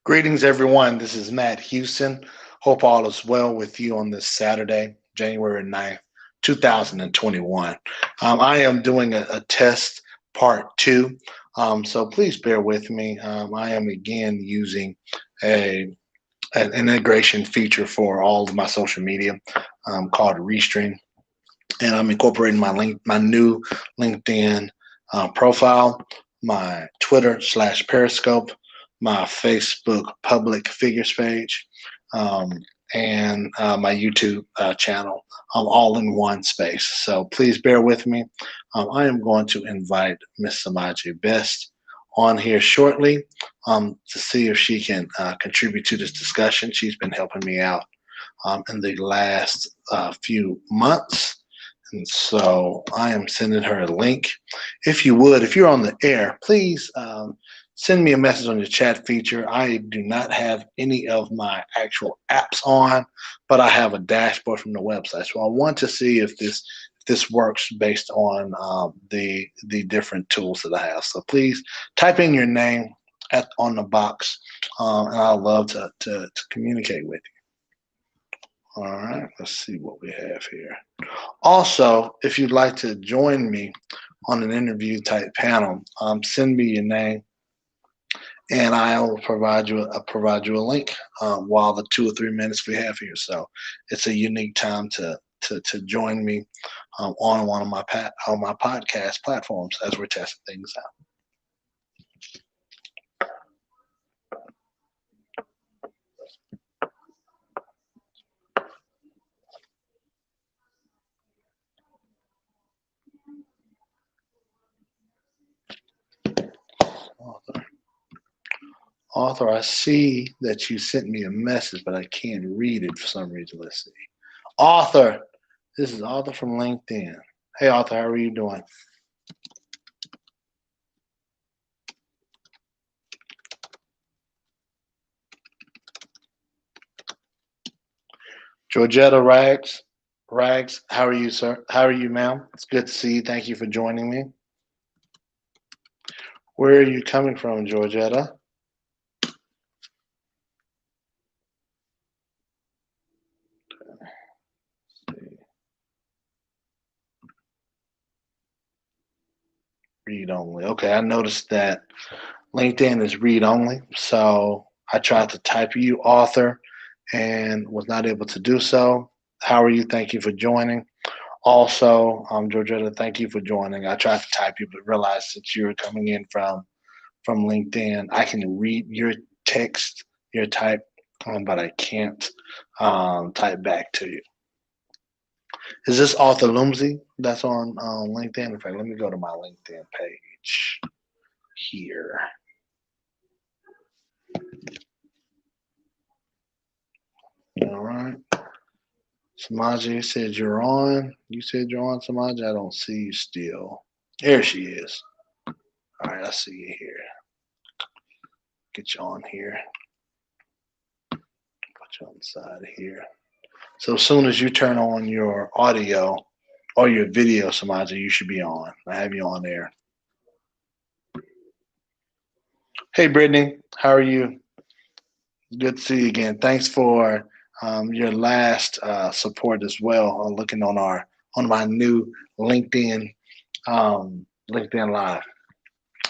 Greetings, everyone. This is Matt Houston. Hope all is well with you on this Saturday, January 9th, 2021. I am doing a test part two, so please bear with me. I am again using a an integration feature for all of my social media called Restream, and I'm incorporating my new LinkedIn profile, my Twitter / Periscope, my Facebook public figures page, um, and my YouTube channel, all in one space. So please bear with me. I am going to invite Miss Cimajie Best on here shortly to see if she can contribute to this discussion. She's been helping me out in the last few months. And so I am sending her a link. If you would, if you're on the air, please send me a message on your chat feature. I do not have any of my actual apps on, but I have a dashboard from the website. So I want to see if this works based on the different tools that I have. So please type in your name on the box, and I'd love to communicate with you. All right, let's see what we have here. Also, if you'd like to join me on an interview type panel, send me your name and I'll provide you a link while the 2 or 3 minutes we have here. So it's a unique time to join me on one of on my podcast platforms as we're testing things out. Author, Author, I see that you sent me a message, but I can't read it for some reason. Let's see. Author, this is Author from LinkedIn. Hey, Author, how are you doing? Georgetta Rags, how are you, sir? How are you, ma'am? It's good to see you. Thank you for joining me. Where are you coming from, Georgetta? Read only. Okay, I noticed that LinkedIn is read only, so I tried to type you, author, and was not able to do so. How are you? Thank you for joining. Also, Georgetta, thank you for joining. I tried to type you, but realized that you're coming in from LinkedIn. I can read your text, your type, but I can't type back to you. Is this Arthur Lumsey that's on LinkedIn? In fact, let me go to my LinkedIn page here. All right. Cimajie said you're on. You said you're on, Cimajie. I don't see you still. There she is. All right, I see you here. Get you on here. Put you on the side here. So as soon as you turn on your audio or your video, Cimajie, you should be on. I have you on there. Hey, Brittany, how are you? Good to see you again. Thanks for your last support as well. Looking on my new LinkedIn Live.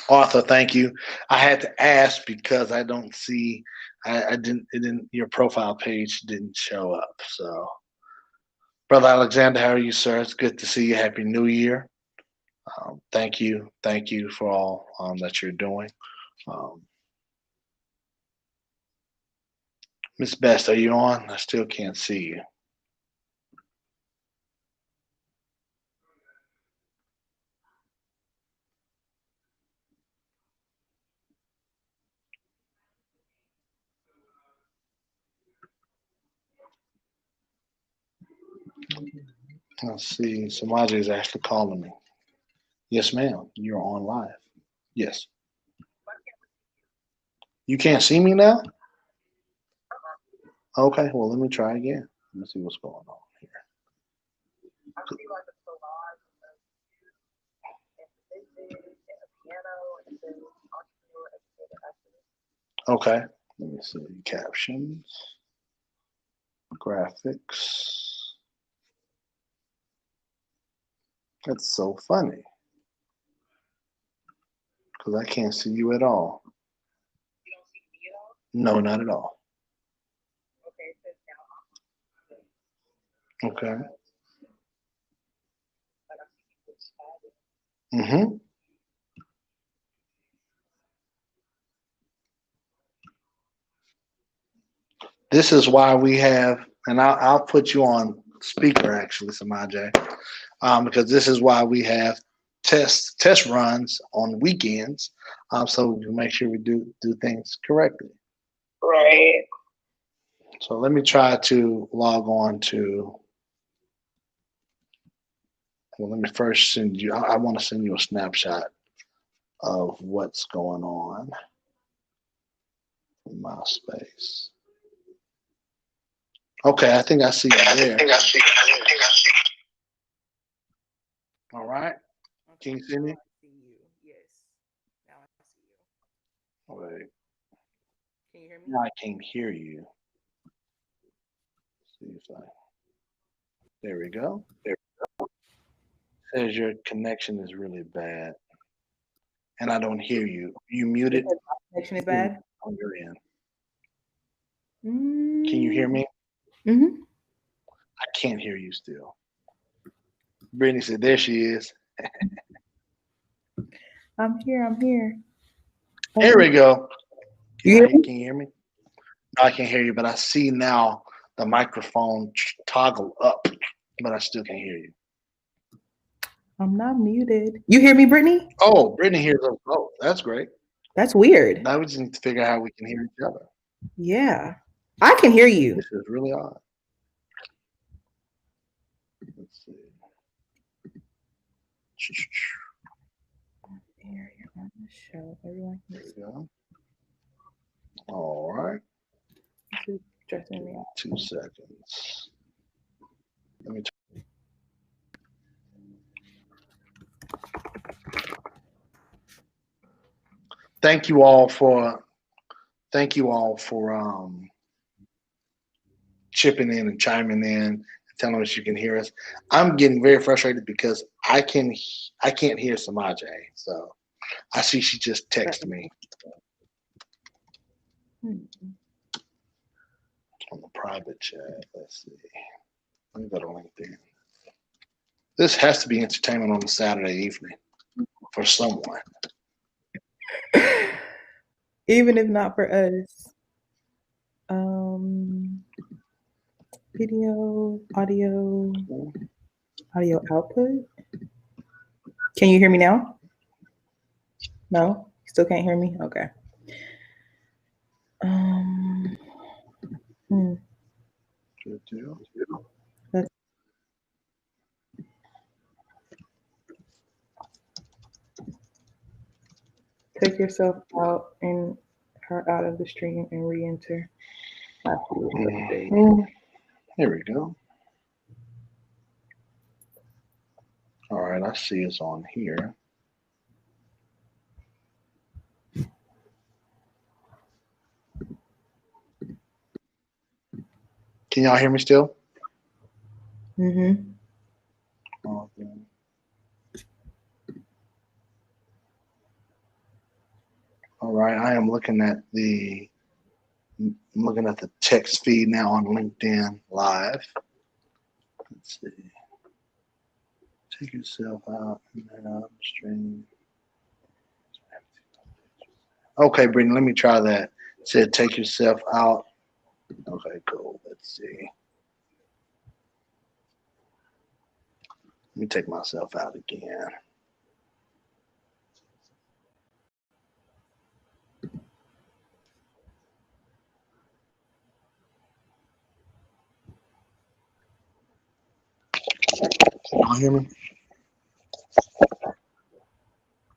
Arthur, thank you. I had to ask because I don't see. I didn't. It didn't. Your profile page didn't show up. So, Brother Alexander, how are you, sir? It's good to see you. Happy New Year. Thank you for all that you're doing. Um, Miss Best, are you on? I still can't see you. Let's see. Cimajie is actually calling me. Yes, ma'am. You're on live. Yes. You can't see me now? Okay. Well, let me try again. Let me see what's going on here. Okay. Let me see, captions, graphics. That's so funny because I can't see you at all. You don't see me at all? No, not at all. Okay, it says now. Okay. But I see people chatting. Mm-hmm. This is why we have, and I'll put you on speaker actually, Cimajie, because this is why we have test runs on weekends, so we can make sure we do things correctly. Right. So let me try to log on to. Well, let me first send you. I want to send you a snapshot of what's going on in my space. Okay, I think I see you there. I see. All right. Can you see me? I see you. Yes. Now I see you. Wait. Can you hear me? Now I can't hear you. See if I. There we go. There. Says your connection is really bad, and I don't hear you. You muted Because my connection is bad. on your end. Mm-hmm. Can you hear me? Mm-hmm. I can't hear you still. Brittany said, "There she is." I'm here. I'm here. There we go. You hear me? Can you hear me? No, I can't hear you, but I see now the microphone toggle up, but I still can't hear you. I'm not muted. You hear me, Brittany? Oh, Brittany hears us both. That's great. That's weird. Now we just need to figure out how we can hear each other. Yeah. I can hear you. This is really odd. Let's see. Here, you're on the show. Everyone There can we go. All right. see. Dressing me up. 2 seconds. Let me. Thank you all for chipping in and chiming in and telling us you can hear us. I'm getting very frustrated because I can't hear Cimajie. So I see she just texted me on the private chat. Let's see. Let me go to LinkedIn. This has to be entertainment on a Saturday evening for someone. Even if not for us. Video, audio output. Can you hear me now? No? Still can't hear me? Okay. Good deal. Take yourself out and her out of the stream and re-enter. Here we go. All right, I see it's on here. Can y'all hear me still? Mm-hmm. Okay. All right, I am looking at the text feed now on LinkedIn Live. Let's see. Take yourself out and then out the stream. Okay, Brittany, let me try that. It said take yourself out. Okay, cool. Let's see. Let me take myself out again. Can y'all hear me?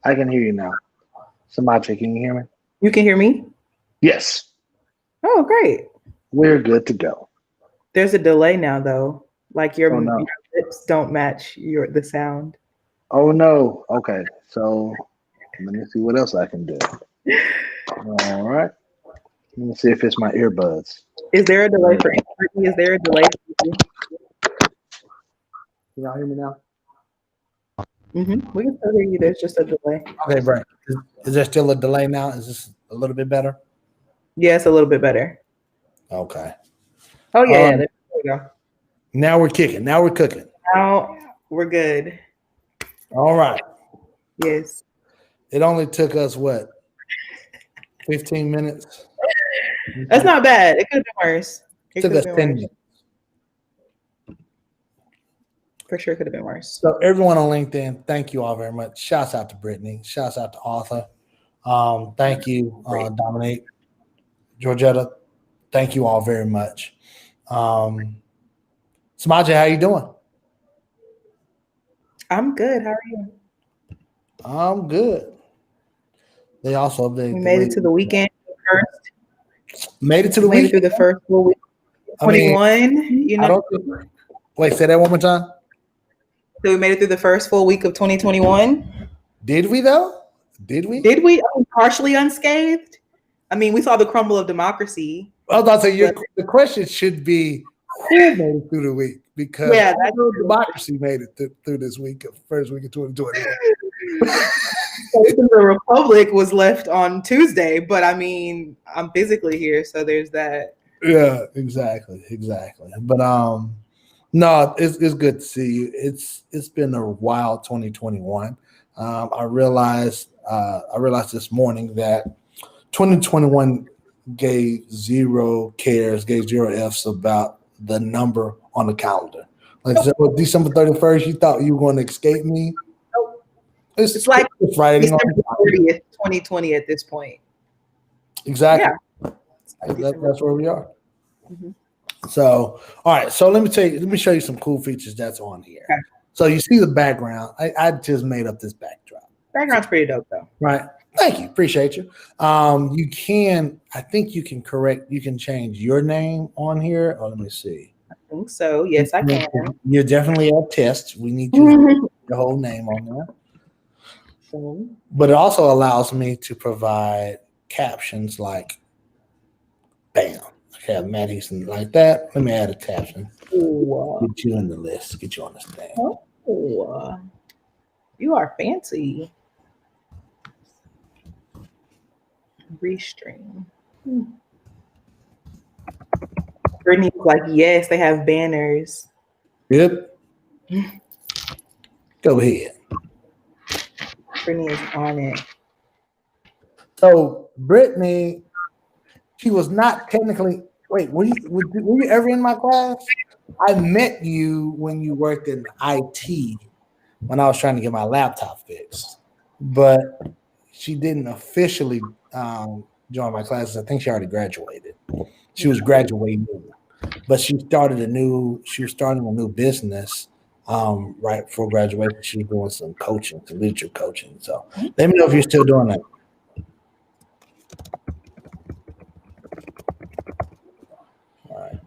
I can hear you now. Cimajie, can you hear me? You can hear me? Yes. Oh, great. We're good to go. There's a delay now, though. Like your no. lips don't match the sound. Oh no. Okay. So let me see what else I can do. All right. Let me see if it's my earbuds. Is there a delay for Brittany? Is there a delay for you? Can y'all hear me now? We can still hear you. There's just a delay. Okay, right. Is there still a delay now? Is this a little bit better? Yeah, it's a little bit better. Okay. Oh, yeah. There we go. Now we're kicking. Now we're cooking. Now we're good. All right. Yes. It only took us, 15 minutes? That's not bad. It could have been worse. It took us 10 minutes. For sure could have been worse. So everyone on LinkedIn, thank you all very much. Shouts out to Brittany. Shouts out to Arthur. Thank you, Dominique, Georgetta. Thank you all very much. Cimajie, how you doing? I'm good. How are you? I'm good. They also We made it to the weekend first. Made it to the Made weekend. it through the first full week. 21. Wait, say that one more time. So we made it through the first full week of 2021. Did we though? Did we? Did we? Partially unscathed. I mean, we saw the crumble of democracy. I was about to say the question should be who made it through the week, because democracy made it through this week, first week of 2021. The Republic was left on Tuesday, but I mean, I'm physically here, so there's that. Yeah, exactly. But no, it's good to see you. It's been a wild 2021. I realized this morning that 2021 gave zero cares, gave zero F's about the number on the calendar. Like December 31st, you thought you were going to escape me? It's like Friday, December 30th, 2020 at this point. Exactly. Yeah. That's where we are. Mm-hmm. So, all right. So let me show you some cool features that's on here. Okay. So you see the background. I just made up this backdrop. Background's pretty dope though. Right. Thank you. Appreciate you. I think you can change your name on here. Oh, let me see. I think so. Yes, I can. You're definitely at test. We need you to put your whole name on there. But it also allows me to provide captions like, bam. I have Matt Houston like that. Let me add a caption. Get you in the list. Get you on this thing. Oh, you are fancy. Restream. Brittany's like, yes, they have banners. Yep. Go ahead. Brittany is on it. So Brittany, she was not technically. Wait, were you ever in my class? I met you when you worked in IT when I was trying to get my laptop fixed, but she didn't officially join my classes. I think she already graduated. She was graduating, but she was starting a new business right before graduation. She was doing some coaching, some leadership coaching. So let me know if you're still doing that. All right.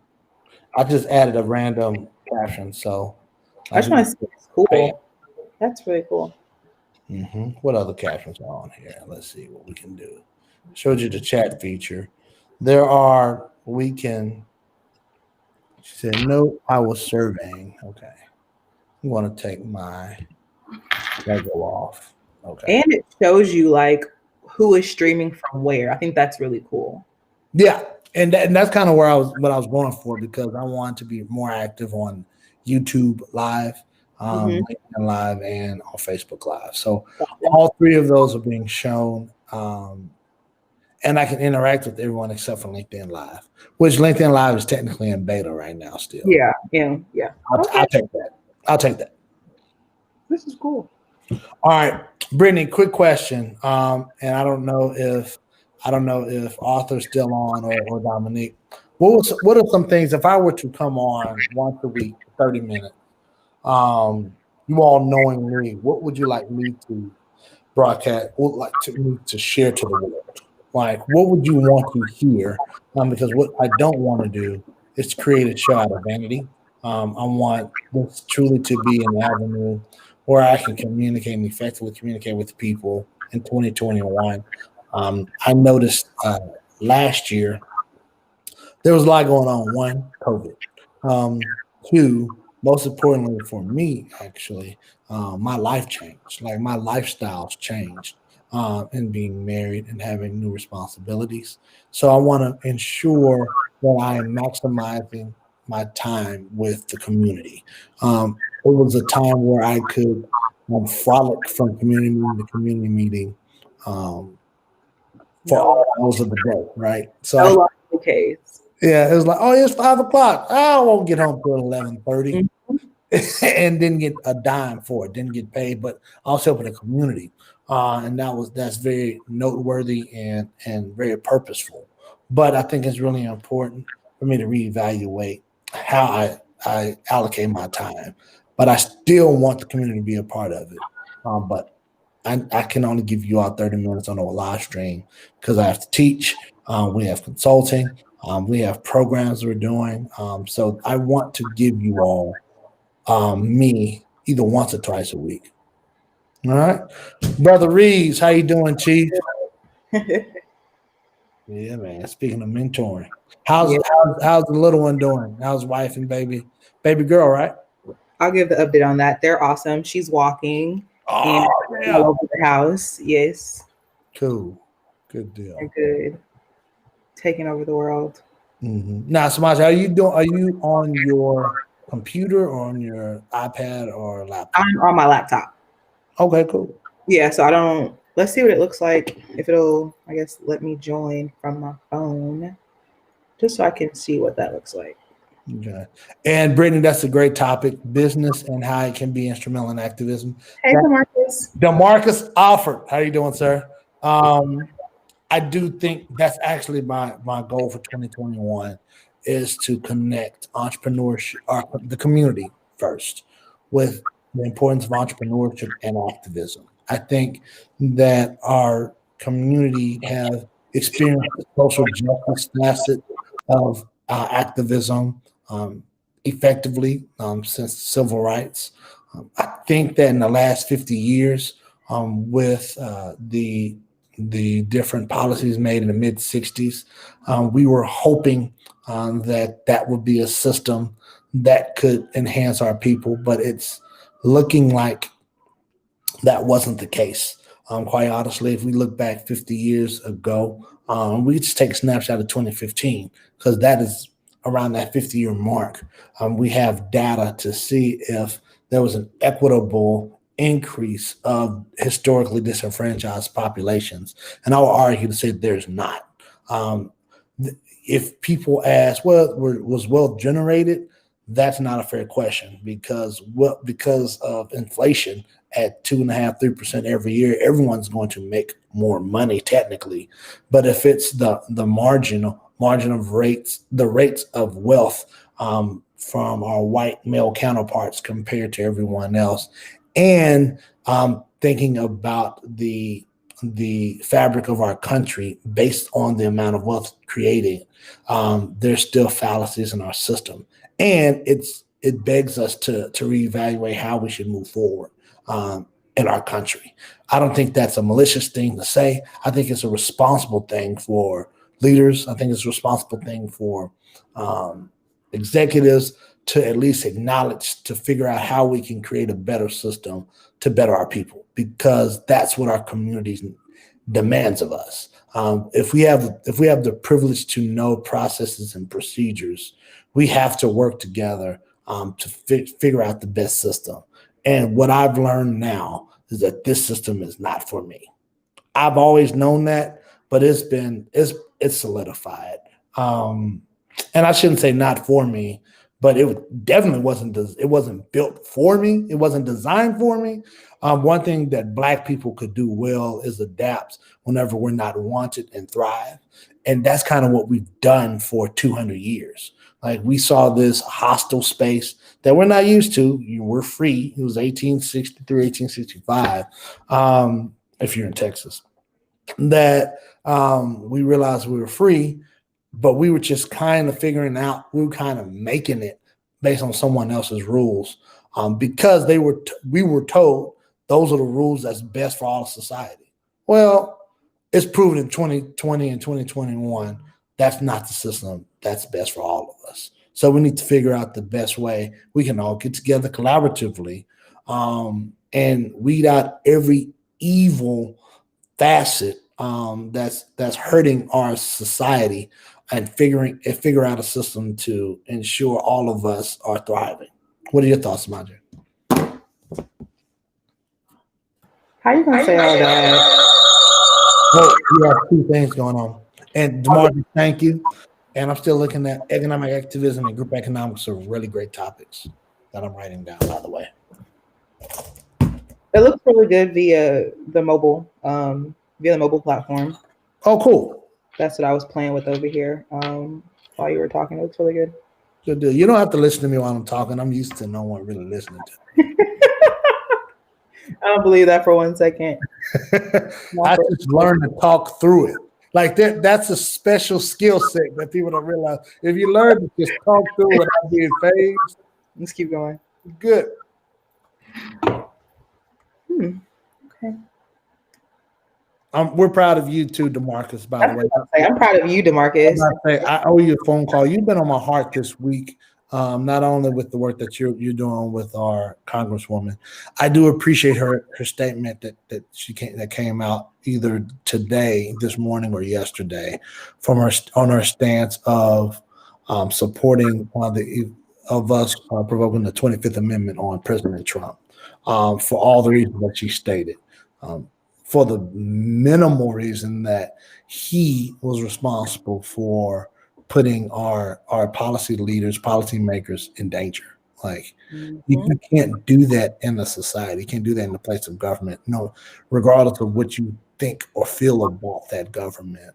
I just added a random caption. So I just want to see it's cool. That's really cool. Mm-hmm. What other captions are on here? Let's see what we can do. Showed you the chat feature. She said, no, I was surveying. Okay. I'm going to take my logo off. Okay. And it shows you like who is streaming from where. I think that's really cool. Yeah. And that's kind of what I was going for, because I wanted to be more active on YouTube Live, LinkedIn Live, and on Facebook Live. So all three of those are being shown. And I can interact with everyone except for LinkedIn Live, which LinkedIn Live is technically in beta right now still. Yeah. I'll take that. This is cool. All right, Brittany, quick question. And I don't know if Arthur's still on or Dominique. What are some things, if I were to come on once a week, 30 minutes, you all knowing me, what would you like me to broadcast, to share to the world? Like, what would you want to hear? Because what I don't want to do is create a show out of vanity. I want this truly to be an avenue where I can effectively communicate with people in 2021. I noticed last year, there was a lot going on. One, COVID. Two, most importantly for me, actually, my life changed. Like my lifestyles changed in being married and having new responsibilities. So I want to ensure that I am maximizing my time with the community. It was a time where I could frolic from community meeting to community meeting um, for No, all hours of the day, right? So no longer the case. yeah, it was like, oh, it's 5 o'clock. I won't get home till 11:30, and didn't get a dime for it. Didn't get paid, but I was helping the community, and that's very noteworthy and very purposeful. But I think it's really important for me to reevaluate how I allocate my time. But I still want the community to be a part of it. But I can only give you all 30 minutes on a live stream because I have to teach. We have consulting. We have programs we're doing. So I want to give you all me either once or twice a week. All right. Brother Reeves, how you doing, Chief? Yeah, man. Speaking of mentoring. How's, Yeah. how's the little one doing? How's wife and baby girl, right? I'll give the update on that. They're awesome. She's walking and Oh, all yeah. over the house. Yes, Cool. Good deal. they're good. Taking over the world. Now, Cimajie, are you doing? Are you on your computer or on your iPad or laptop? I'm on my laptop. Okay, cool. Yeah, so I don't. Let's see what it looks like. If it'll, I guess, let me join from my phone, just so I can see what that looks like. Okay. And Brittany, that's a great topic: business and how it can be instrumental in activism. Hey, Marcus. DeMarcus Alford, how you doing, sir? I do think that's actually my goal for 2021 is to connect entrepreneurship, the community first, with the importance of entrepreneurship and activism. I think that our community has experienced the social justice facet of activism effectively since civil rights. I think that in the last 50 years, with the different policies made in the mid 60s, we were hoping that would be a system that could enhance our people, but it's looking like that wasn't the case. Quite honestly, if we look back 50 years ago, we just take a snapshot of 2015 because that is around that 50-year mark. We have data to see if there was an equitable increase of historically disenfranchised populations. And I would argue to say there's not. If people ask, well, was wealth generated? That's not a fair question because of inflation at 2.5%, 3% every year, everyone's going to make more money technically. But if it's the margin of rates, the rates of wealth from our white male counterparts compared to everyone else, and thinking about the fabric of our country based on the amount of wealth created, there's still fallacies in our system, and it begs us to reevaluate how we should move forward in our country. I don't think that's a malicious thing to say. I think it's a responsible thing for leaders. I think it's a responsible thing for executives to at least acknowledge, to figure out how we can create a better system to better our people, because that's what our communities demands of us. If we have the privilege to know processes and procedures, we have to work together to figure out the best system. And what I've learned now is that this system is not for me. I've always known that, but it's solidified. And I shouldn't say not for me, but it definitely wasn't built for me. It wasn't designed for me. One thing that Black people could do well is adapt whenever we're not wanted and thrive. And that's kind of what we've done for 200 years. Like we saw this hostile space that we're not used to. We're free. It was 1863, 1865, if you're in Texas, that we realized we were free, but we were just kind of figuring out, we were kind of making it based on someone else's rules because we were told those are the rules that's best for all of society. Well, it's proven in 2020 and 2021 that's not the system that's best for all of us. So we need to figure out the best way we can all get together collaboratively and weed out every evil facet that's hurting our society and figure out a system to ensure all of us are thriving. What are your thoughts, Cimajie? How you gonna say all that? Well, we have two things going on. And DeMarcus, thank you. And I'm still looking at economic activism and group economics are really great topics that I'm writing down, by the way. It looks really good via the mobile platform. Oh, cool. That's what I was playing with over here while you were talking. It looks really good. Good deal. You don't have to listen to me while I'm talking. I'm used to no one really listening to me. I don't believe that for 1 second. I just learned to talk through it. Like that's a special skill set that people don't realize. If you learn to just talk through without being phased, Let's keep going. good. Okay. We're proud of you too, DeMarcus, by the way. I'm proud of you, DeMarcus. I owe you a phone call. You've been on my heart this week, not only with the work that you're doing with our Congresswoman. I do appreciate her statement that came out either today, this morning, or yesterday, from her on her stance of supporting of us provoking the 25th Amendment on President Trump for all the reasons that she stated. For the minimal reason that he was responsible for putting our policy leaders, policy makers in danger. Like you can't do that in a society. You can't do that in the place of government. No, regardless of what you think or feel about that government,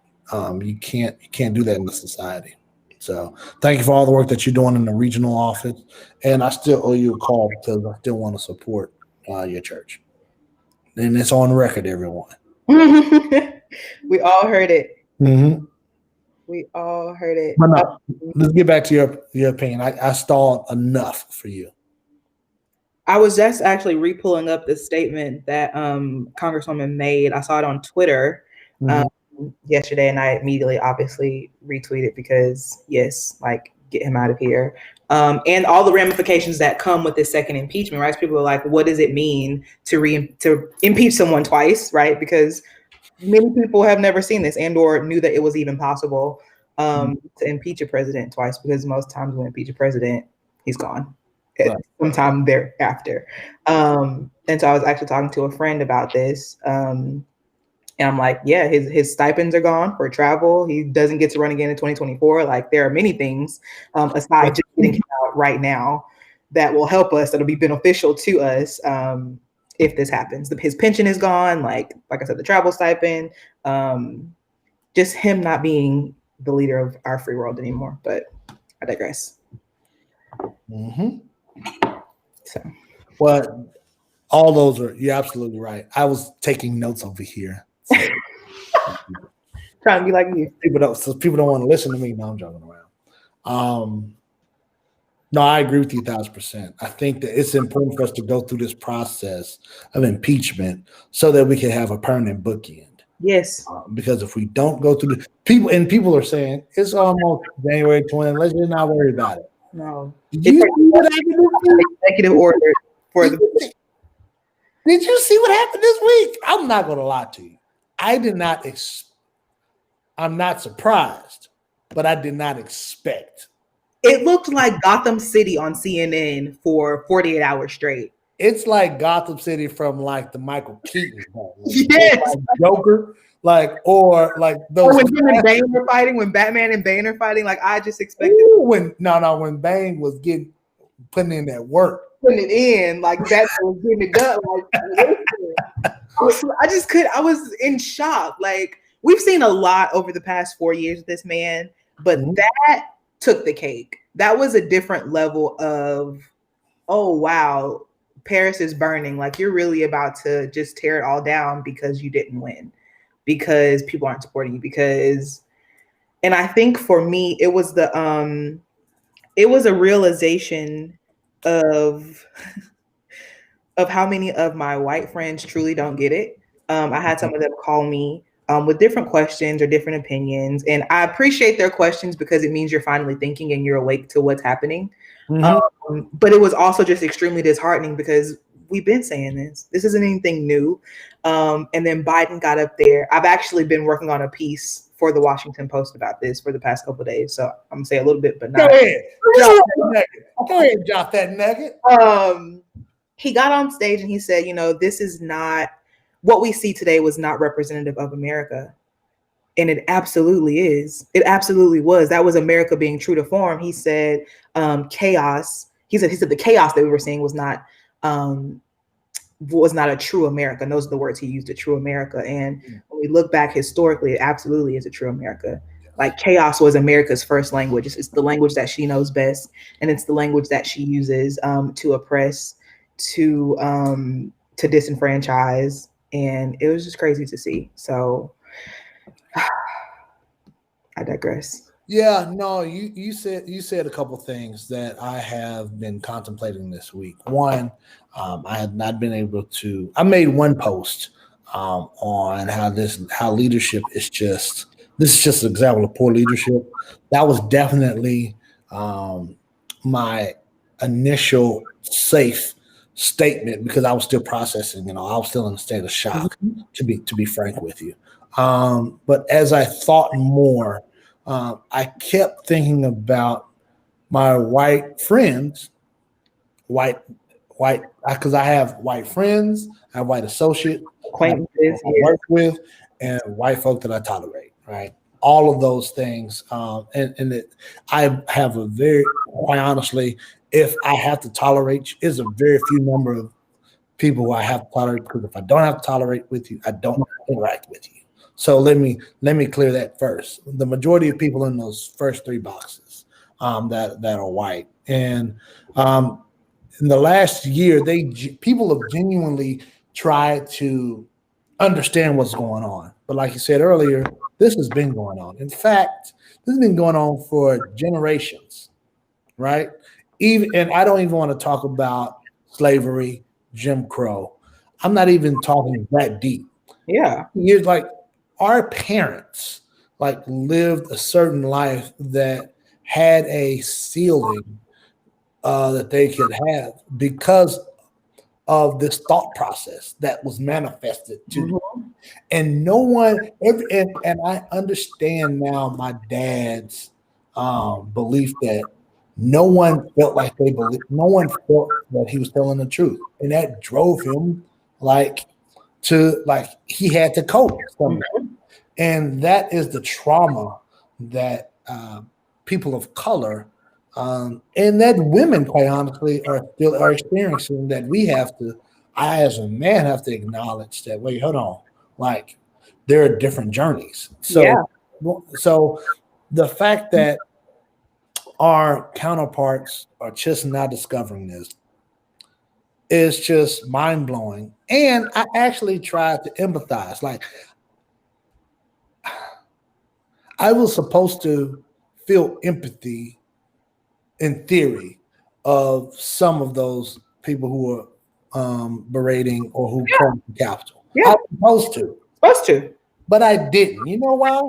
you can't do that in the society. So thank you for all the work that you're doing in the regional office. And I still owe you a call because I still want to support your church. And it's on record, everyone. We all heard it. Mm-hmm. We all heard it. But no, let's get back to your opinion. I stalled enough for you. I was just actually re-pulling up the statement that Congresswoman made. I saw it on Twitter yesterday, and I immediately obviously retweeted because, yes, like, get him out of here. And all the ramifications that come with this second impeachment, right? People are like, what does it mean to impeach someone twice, right? Because many people have never seen this and or knew that it was even possible to impeach a president twice, because most times when impeach a president, he's gone sometime thereafter. And so I was actually talking to a friend about this. And I'm like, yeah, his stipends are gone for travel. He doesn't get to run again in 2024. Like, there are many things aside just getting him out right now that will help us, that'll be beneficial to us if this happens. His pension is gone. Like I said, the travel stipend, just him not being the leader of our free world anymore. But I digress. Mm-hmm. So, well, all those are, you're absolutely right. I was taking notes over here. So. Trying to be like you. People don't want to listen to me. No, I'm joking around. No, I agree with you 1,000%. I think that it's important for us to go through this process of impeachment so that we can have a permanent bookend. Yes. Because if we don't go through people are saying it's almost January 20th. Let's just not worry about it. No. Did you see what happened? Executive order for the. Did you see what happened this week? I'm not going to lie to you. I did not. I'm not surprised, but I did not expect. It looked like Gotham City on CNN for 48 hours straight. It's like Gotham City from like the Michael Keaton film. Yes. Like Joker, or those. Or when him and Bane were fighting, when Batman and Bane are fighting, like I just expected. When Bane was putting in that work. Putting it in, like Batman was getting it done. Like, I was in shock. Like, we've seen a lot over the past 4 years with this man, but that took the cake. That was a different level of, oh wow, Paris is burning. Like, you're really about to just tear it all down because you didn't win, because people aren't supporting you. And I think for me, it was a realization of how many of my white friends truly don't get it. I had some of them call me with different questions or different opinions. And I appreciate their questions because it means you're finally thinking and you're awake to what's happening. But it was also just extremely disheartening because we've been saying this. This isn't anything new. And then Biden got up there. I've actually been working on a piece for the Washington Post about this for the past couple of days. So I'm gonna say a little bit, but not. Go ahead. Go ahead, drop that nugget. He got on stage and he said, this is not what we see today was not representative of America. And it absolutely is. It absolutely was. That was America being true to form. He said chaos. He said the chaos that we were seeing was not a true America. And those are the words he used, a true America. And when we look back historically, it absolutely is a true America. Like chaos was America's first language. It's the language that she knows best. And it's the language that she uses to oppress, to disenfranchise. And it was just crazy to see. So I digress. Yeah, no, you said a couple things that I have been contemplating this week. One, I had not been able to. I made one post on how leadership is just. This is just an example of poor leadership. That was definitely my initial safe statement because I was still processing. I was still in a state of shock. To be frank with you, but as I thought more. I kept thinking about my white friends, because I have white friends, I have white associates, acquaintances I work with, and white folk that I tolerate, right? All of those things. I have quite honestly, if I have to tolerate you, is a very few number of people who I have to tolerate, because if I don't have to tolerate with you, I don't interact with you. So let me clear that first. The majority of people in those first three boxes that are white, and in the last year, people have genuinely tried to understand what's going on. But like you said earlier, this has been going on. In fact, this has been going on for generations, right? And I don't even want to talk about slavery, Jim Crow. I'm not even talking that deep. Yeah, Years like. Our parents lived a certain life that had a ceiling that they could have because of this thought process that was manifested to them. And no one, and I understand now my dad's belief that no one felt no one felt that he was telling the truth. And that drove him he had to cope somehow. And that is the trauma that people of color and that women, quite honestly, are experiencing, that I as a man have to acknowledge that, wait, hold on, there are different journeys. So the fact that our counterparts are just now discovering this is just mind-blowing. And I actually tried to empathize. I was supposed to feel empathy in theory of some of those people who are berating or who come to the Capitol. Yeah. I was supposed to. But I didn't. You know why?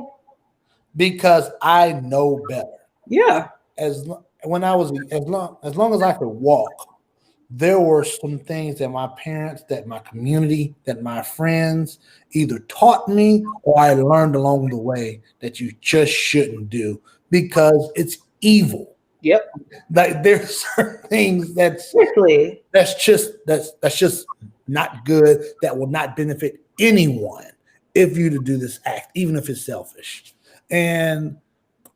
Because I know better. Yeah. As long as I could walk, there were some things that my parents, that my community, that my friends either taught me or I learned along the way that you just shouldn't do because it's evil. Yep. There's certain things that's just not good, that will not benefit anyone if you to do this act, even if it's selfish. And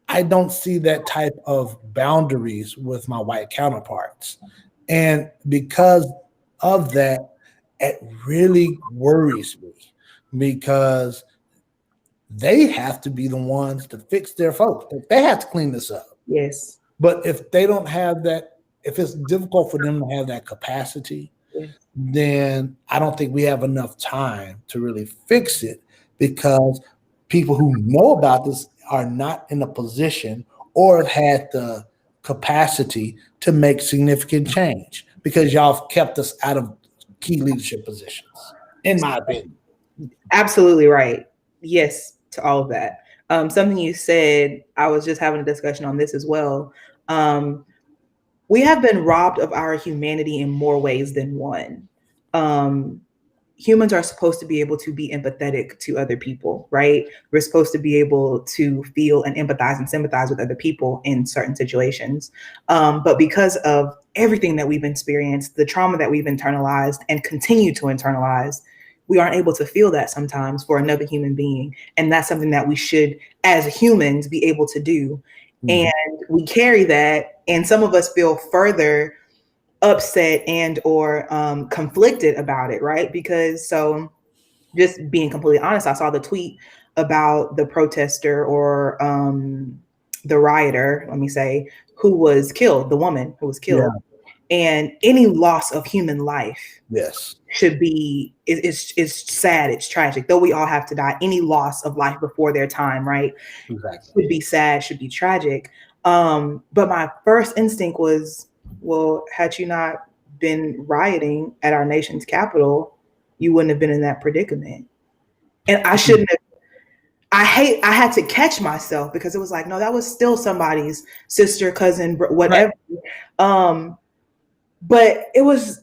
I don't see that type of boundaries with my white counterparts. And because of that, it really worries me because they have to be the ones to fix their folks. They have to clean this up. Yes. But if they don't have that, if it's difficult for them to have that capacity, then I don't think we have enough time to really fix it, because people who know about this are not in a position or have had the capacity to make significant change, because y'all have kept us out of key leadership positions, in my opinion. Absolutely right. yes to all of that. Something you said, I was just having a discussion on this as well. We have been robbed of our humanity in more ways than one. Humans are supposed to be able to be empathetic to other people, right? We're supposed to be able to feel and empathize and sympathize with other people in certain situations. But because of everything that we've experienced, the trauma that we've internalized and continue to internalize, we aren't able to feel that sometimes for another human being. And that's something that we should, as humans, be able to do. And we carry that, and some of us feel further upset and or conflicted about it, right? Because so just being completely honest, I saw the tweet about the protester or the rioter, let me say, who was killed, the woman who was killed. Yeah. And any loss of human life, yes, should be it's sad, it's tragic. Though we all have to die, any loss of life before their time, right? Exactly. Should be sad, should be tragic. But my first instinct was, well, had you not been rioting at our nation's capital, you wouldn't have been in that predicament. And I shouldn't have. I had to catch myself because it was like, no, that was still somebody's sister, cousin, whatever. Right. But it was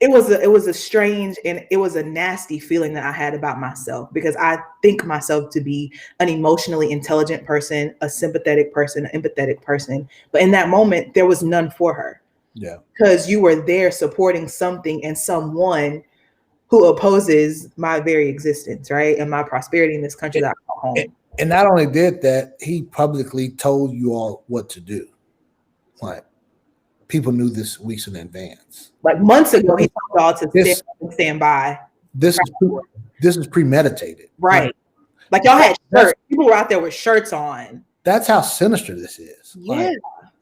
a strange and it was a nasty feeling that I had about myself, because I think myself to be an emotionally intelligent person, a sympathetic person, an empathetic person. But in that moment, there was none for her. Yeah. Because you were there supporting something and someone who opposes my very existence, right? And my prosperity in this country that I call home. And not only did that, he publicly told you all what to do. Like, people knew this weeks in advance. Like months ago, he told y'all to stand by. This is premeditated. Right. Like y'all had shirts. People were out there with shirts on. That's how sinister this is. Yeah.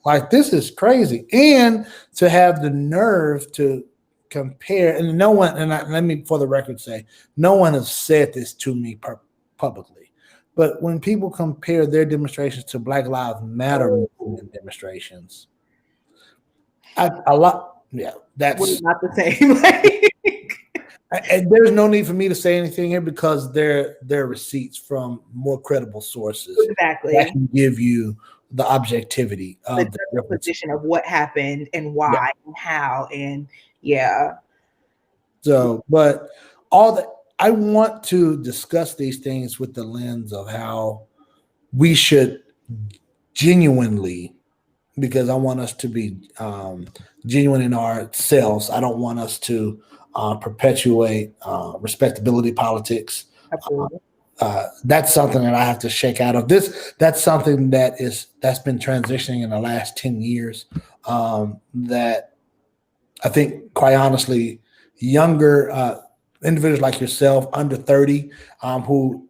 Like this is crazy. And to have the nerve to compare, and no one, and let me for the record say, no one has said this to me publicly. But when people compare their demonstrations to Black Lives Matter demonstrations, a lot, yeah, that's not the same. And there's no need for me to say anything here because they're receipts from more credible sources. Exactly. That can give you the objectivity of the position of what happened and why and how and yeah. So, but all that I want to discuss these things with the lens of how we should genuinely, because I want us to be genuine in ourselves. I don't want us to perpetuate respectability politics. Absolutely. That's something that I have to shake out of this. That's something that's been transitioning in the last 10 years. That I think, quite honestly, younger individuals like yourself, under 30, who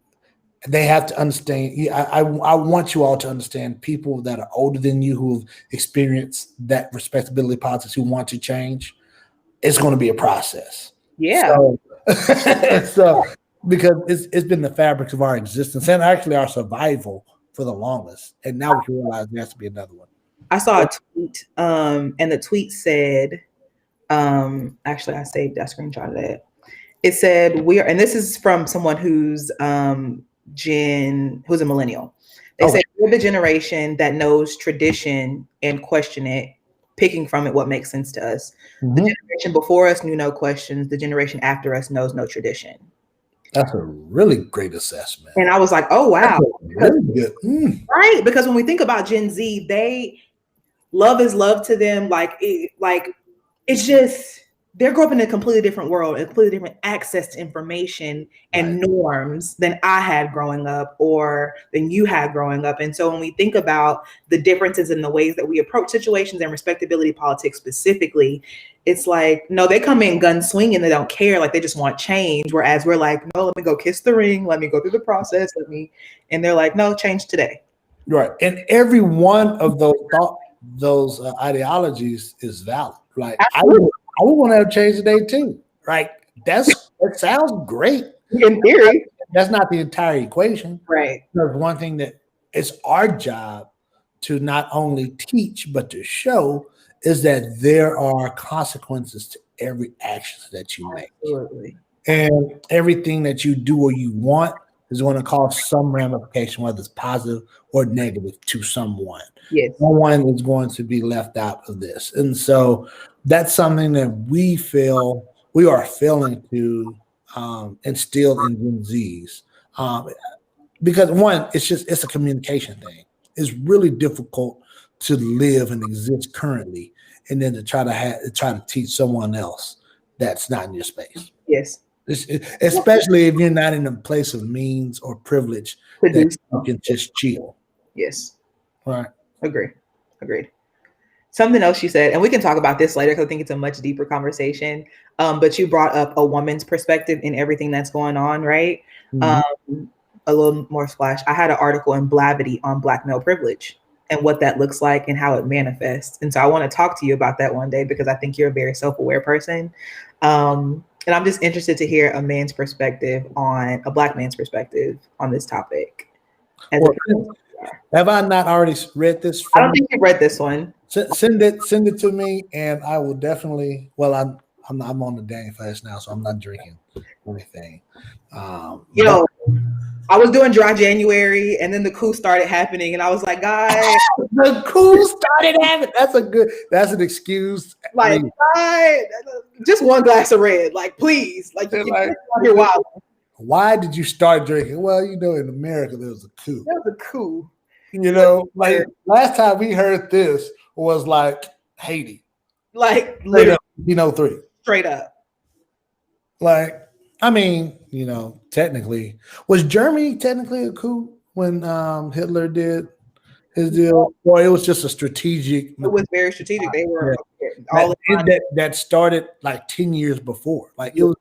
they have to understand. I want you all to understand people that are older than you who've experienced that respectability politics, who want to change. It's going to be a process. Yeah. So because it's been the fabric of our existence and actually our survival for the longest. And now we can realize there has to be another one. I saw a tweet, and the tweet said, actually I screenshotted it. It said, and this is from someone who's a millennial. They say we're the generation that knows tradition and question it, picking from it what makes sense to us. Mm-hmm. The generation before us knew no questions. The generation after us knows no tradition. That's a really great assessment. And I was like, oh, wow. Really good. Right. Because when we think about Gen Z, love is love to them. It's just, they grew up in a completely different world, a completely different access to information and norms than I had growing up or than you had growing up. And so when we think about the differences in the ways that we approach situations and respectability politics specifically, it's like, no, they come in gun swinging. They don't care. Like, they just want change. Whereas we're like, no, let me go kiss the ring. Let me go through the process. And they're like, no, change today. Right. And every one of those ideologies is valid. Like, I would want to have change today too. Right. That sounds great. In theory. That's not the entire equation. Right. There's one thing that it's our job to not only teach, but to show is that there are consequences to every action that you make. Absolutely. And everything that you do or you want, is going to cause some ramification, whether it's positive or negative to someone. Yes. No one is going to be left out of this. And so that's something that we are failing to instill in Gen Zs. Because one, it's a communication thing. It's really difficult to live and exist currently, and then to try to teach someone else that's not in your space. Yes. Especially if you're not in a place of means or privilege that you can just chill. Yes. Right. Agreed. Something else you said, and we can talk about this later because I think it's a much deeper conversation. But you brought up a woman's perspective in everything that's going on, right? Mm-hmm. A little more splash. I had an article in Blavity on Black male privilege and what that looks like and how it manifests. And so I want to talk to you about that one day because I think you're a very self-aware person. And I'm just interested to hear a Black man's perspective on this topic. Have I not already read this? I don't think you've read this one. Send it to me, and I will definitely. Well, I'm on the Daniel fast now, so I'm not drinking anything. I was doing dry January, and then the coup started happening, and I was like, guys, the coup started happening. That's an excuse. Like, guys, just one glass of red, like, please, like, you're wild. Why did you start drinking? Well, in America there was a coup. There was a coup. Like last time we heard this was like Haiti, like literally, 1903, straight up. Like, I mean, technically, was Germany technically a coup when Hitler did his deal, or it was just a strategic? It was very strategic. They were that started like 10 years before. Like it was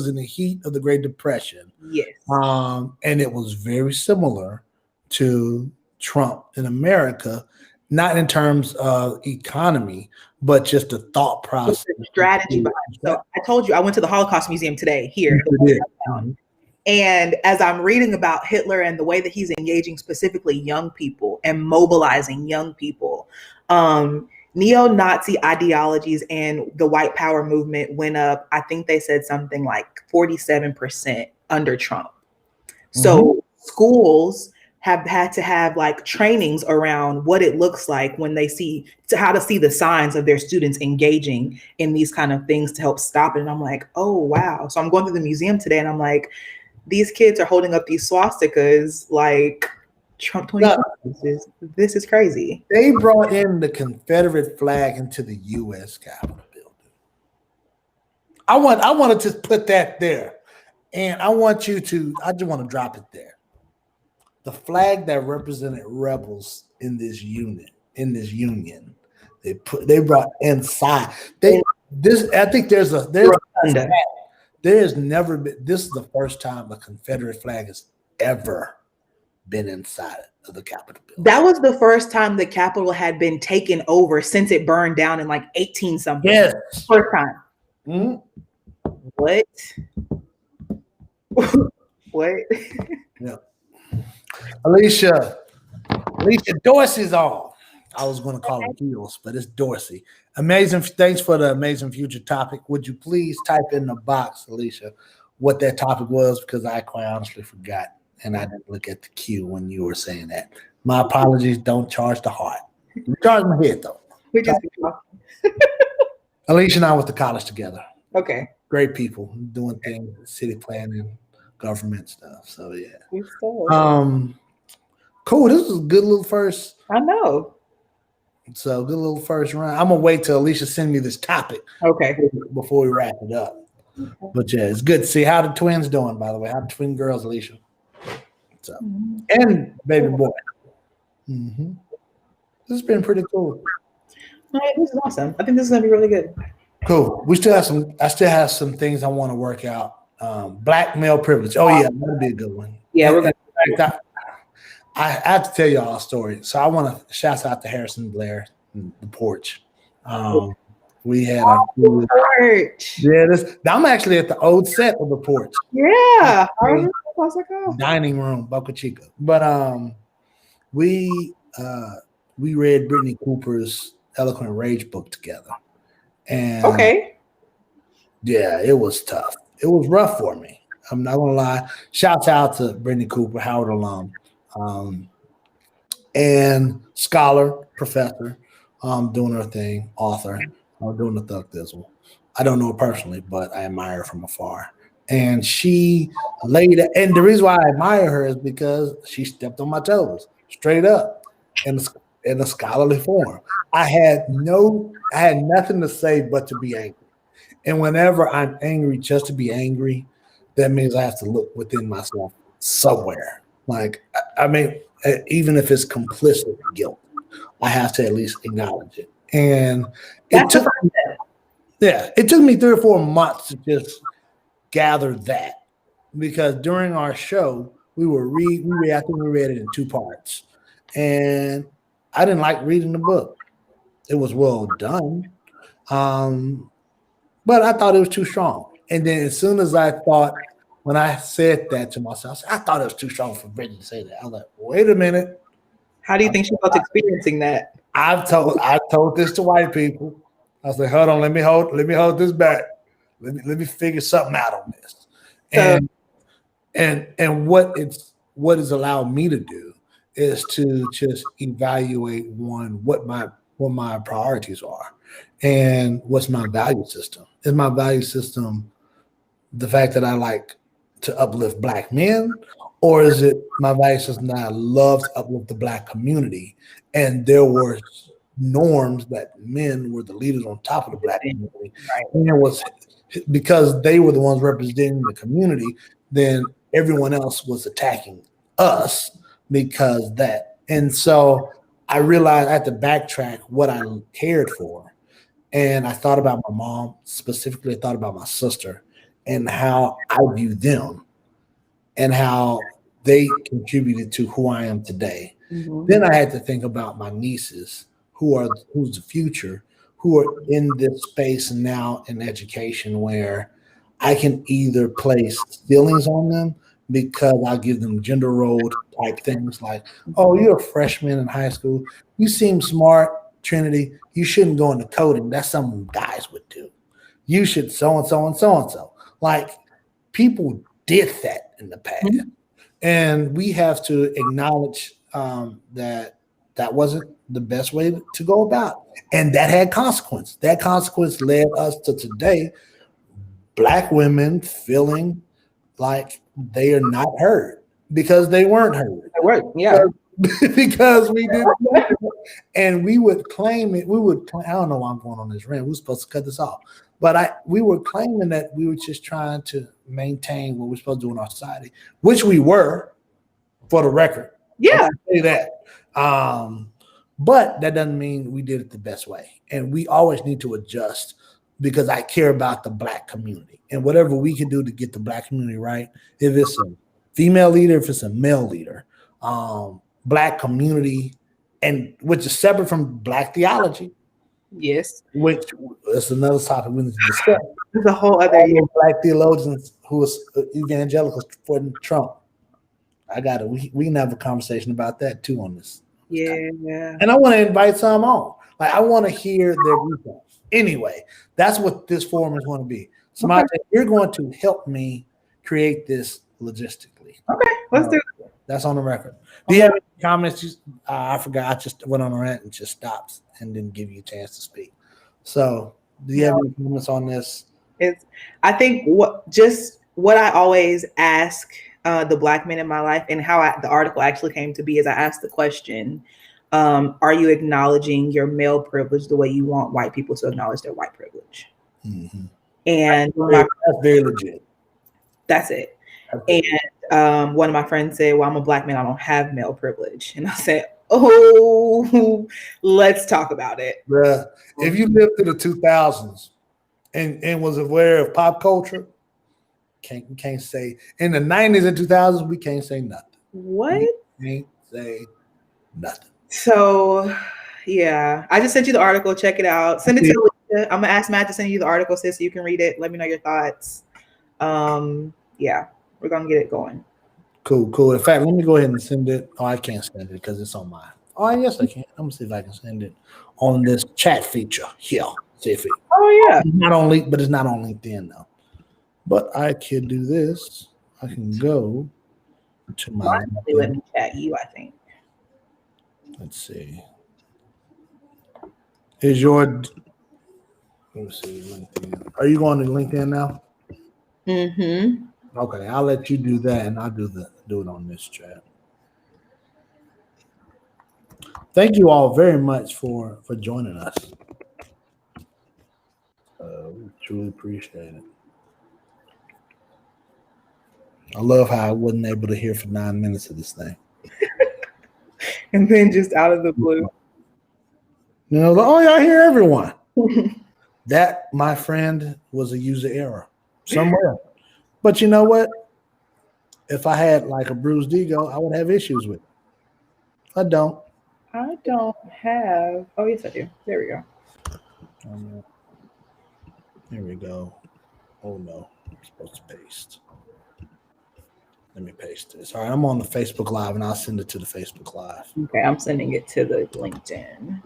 in the heat of the Great Depression. Yes. And it was very similar to Trump in America, not in terms of economy, but just the thought process, the strategy behind it. So I told you I went to the Holocaust Museum today here. And as I'm reading about Hitler and the way that he's engaging specifically young people and mobilizing young people, neo-Nazi ideologies and the white power movement went up. I think they said something like 47% under Trump. So schools have had to have like trainings around what it looks like when they how to see the signs of their students engaging in these kind of things to help stop it. And I'm like, oh, wow. So I'm going to the museum today and I'm like, these kids are holding up these swastikas like Trump 2020. This is crazy. They brought in the Confederate flag into the U.S. Capitol building. I want to just put that there. And I just want to drop it there. The flag that represented rebels in this union, they brought inside. I think there has never been. This is the first time a Confederate flag has ever been inside of the Capitol building. That was the first time the Capitol had been taken over since it burned down in like 18 something. Yes, first time. Mm-hmm. What? What? Yeah. Alicia Dorsey's on. I was going to call it Heels, but it's Dorsey. Amazing. Thanks for the amazing future topic. Would you please type in the box, Alicia, what that topic was? Because I quite honestly forgot, and I didn't look at the queue when you were saying that. My apologies. Don't charge the heart. We charge my head, though. We just Alicia and I went to college together. Okay. Great people doing things, city planning, government stuff. So yeah. Cool. This was a good little first. I know. So good little first round. I'm gonna wait till Alicia send me this topic. Okay. Before we wrap it up. Okay. But yeah, it's good to see how the twins doing, by the way. How the twin girls, Alicia. So and baby boy. Mm-hmm. This has been pretty cool. All right, this is awesome. I think this is gonna be really good. Cool. I still have some things I want to work out. Black male privilege. Oh yeah, that'll be a good one. Yeah, we're gonna. I have to tell y'all a story. So I want to shout out to Harrison Blair, the porch. We had a porch. Yeah, I'm actually at the old set of the porch. Yeah, dining room, Boca Chica. But we read Brittany Cooper's Eloquent Rage book together. And okay. Yeah, it was tough. It was rough for me. I'm not gonna lie. Shouts out to Brittany Cooper, Howard alum, and scholar, professor, doing her thing, author, doing the Thug Thizzle. I don't know her personally, but I admire her from afar. And she laid, and the reason why I admire her is because she stepped on my toes, straight up, in a scholarly form. I had nothing to say but to be angry. And whenever I'm angry just to be angry, that means I have to look within myself somewhere. Like, I mean, even if it's complicit guilt, I have to at least acknowledge it. And it took me 3 or 4 months to just gather that, because during our show I think we read it in 2 parts, and I didn't like reading the book. It was well done, but I thought it was too strong. And then as soon as when I said that to myself, I thought it was too strong for Brittany to say that. I was like, wait a minute. How do you think she felt experiencing that? I told this to white people. I was like, hold on, let me hold this back. Let me figure something out on this. And what it's allowed me to do is to just evaluate what my priorities are and what's my value system. Is my value system the fact that I like to uplift Black men, or is it my value system that I love to uplift the Black community? And there were norms that men were the leaders on top of the Black community. Right. And it was because they were the ones representing the community, then everyone else was attacking us because that. And so I realized I had to backtrack what I cared for. And I thought about my mom, specifically I thought about my sister and how I view them and how they contributed to who I am today. Mm-hmm. Then I had to think about my nieces, who's the future, who are in this space now in education where I can either place feelings on them because I'll give them gender role type things like, oh, you're a freshman in high school. You seem smart, Trinity. You shouldn't go into coding. That's something guys would do. You should so-and-so and so-and-so. Like, people did that in the past. Mm-hmm. And we have to acknowledge that wasn't the best way to go about it. And that had consequence. That consequence led us to today, Black women feeling like they are not heard because they weren't heard. Right. Yeah. Because we didn't. And we would claim it. I don't know why I'm going on this rant. We're supposed to cut this off. But we were claiming that we were just trying to maintain what we're supposed to do in our society, which we were, for the record. Yeah. I'll say that. But that doesn't mean we did it the best way. And we always need to adjust because I care about the Black community. And whatever we can do to get the Black community right, if it's a female leader, if it's a male leader, Black community, and which is separate from Black theology. Yes. Which is another topic we need to discuss. There's a whole other Black theologians who was evangelicals for Trump. I got it. We can have a conversation about that too on this. Yeah. And I want to invite some on. Like, I want to hear their viewpoints. Anyway, that's what this forum is going to be. Cimajie, you're going to help me create this logistically. Okay, let's do it. That's on the record. Do you have any comments? I forgot. I just went on a rant and just stopped and didn't give you a chance to speak. So, do you have any comments on this? I think what I always ask the Black men in my life, and how the article actually came to be, is I asked the question, are you acknowledging your male privilege the way you want white people to acknowledge their white privilege? Mm-hmm. And that's very legit. That's it. And one of my friends said, well, I'm a Black man, I don't have male privilege. And I said, oh, let's talk about it. Yeah. If you lived through the 2000s and was aware of pop culture, can't say. In the 90s and 2000s, we can't say nothing. What? We can't say nothing. So, yeah, I just sent you the article. Check it out. Send it to Alicia. I'm going to ask Matt to send you the article, sis, so you can read it. Let me know your thoughts. Yeah, we're going to get it going. Cool. In fact, let me go ahead and send it. Oh, I can't send it because it's on mine. Oh, yes, I can. I'm going to see if I can send it on this chat feature here. See if it. Oh, yeah. It's not on LinkedIn, though. But I can do this. I can go to my. Mine only let me chat you, I think. Let's see. Is your let me see LinkedIn. Are you going to LinkedIn now? Mm-hmm. Okay, I'll let you do that, and I'll do it on this chat. Thank you all very much for joining us. We truly appreciate it. I love how I wasn't able to hear for 9 minutes of this thing. And then just out of the blue. You know, oh yeah, I hear everyone. That, my friend, was a user error somewhere. But you know what? If I had like a bruised ego, I would have issues with it. I don't. I don't have. Oh, yes, I do. There we go. Here we go. Oh no, I'm supposed to paste. Let me paste this. All right, I'm on the Facebook Live, and I'll send it to the Facebook Live. Okay, I'm sending it to the LinkedIn.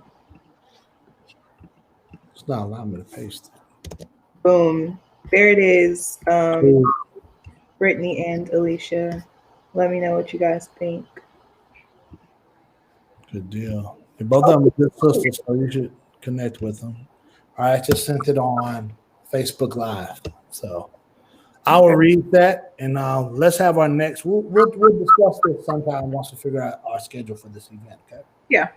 It's not allowing me to paste it. Boom. There it is. Brittany and Alicia. Let me know what you guys think. Good deal. Both of them are good sisters, so you should connect with them. All right, just sent it on Facebook Live. So I will read that, and let's have our next. We'll discuss this sometime once we figure out our schedule for this event. Okay. Yeah.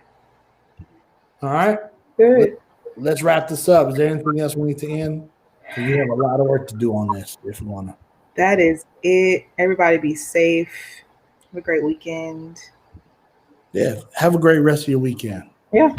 All right. Good. Let's wrap this up. Is there anything else we need to end? Because we have a lot of work to do on this. If you want to. That is it. Everybody be safe. Have a great weekend. Yeah. Have a great rest of your weekend. Yeah.